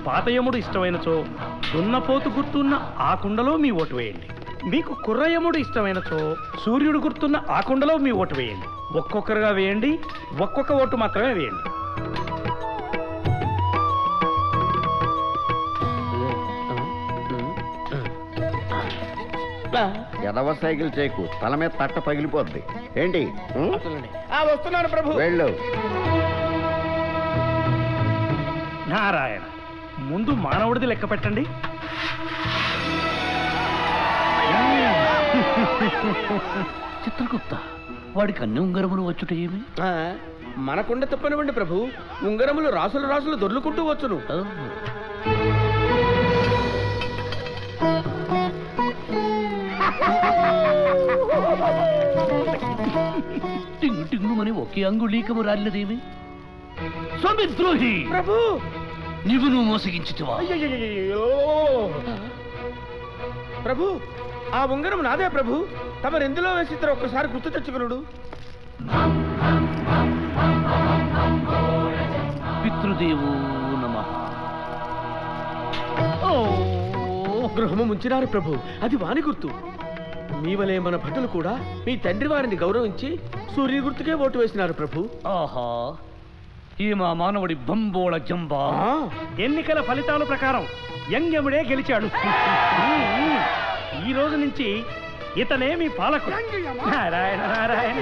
పాతయముడు ఇష్టమైనచో దున్నపోతు గుర్తున్న ఆ కుండలో మీ ఓటు వేయండి. మీకు కుర్రయముడు ఇష్టమైనచో సూర్యుడు గుర్తున్న ఆ కుండలో మీ ఓటు వేయండి. ఒక్కొక్కరుగా వేయండి, ఒక్కొక్క ఓటు మాత్రమే వేయండి. ఎదవ సైకిల్ చేయకు, తల మీద తట్ట పగిలిపోద్ది. ఏంటి వస్తున్నాను ప్రభు. వెళ్ళు. నారాయణ, ముందు మానవుడిది లెక్క పెట్టండి. చిత్రగుప్త, వాడికి అన్ని ఉంగరములు వచ్చుట ఏమి? మనకుండ తప్పనివ్వండి ప్రభు, ఉంగరములు రాసులు రాసులు దొర్లుకుంటూ వచ్చును. టింగు టింగుమని ఒకే అంగుళీకము రాలినదేమి? స్వామిద్రోహి ప్రభు, నువ్వు మోసగించితివా? అయ్యయ్యయ్యయ్యో! ప్రభు, ఆ ఉంగరం నాదే ప్రభు. తమరెందులో వేసిద్దరు ఒక్కసారి గుర్తు తెచ్చుకునుడు. పితృదేవో నమః. గృహము ముంచినారు ప్రభు, అది వాని గుర్తు. మీ వలే మన భటులు కూడా మీ తండ్రి వారిని గౌరవించి సూర్యుని గుర్తుకే ఓటు వేసినారు ప్రభు. ఆహా, ఈ మా మానవుడి బంబోళ జంబా. ఎన్నికల ఫలితాల ప్రకారం యంగ్యముడే గెలిచాడు. ఈ రోజు నుంచి ఇతనే మీ పాలకుడు. నారాయణ నారాయణ.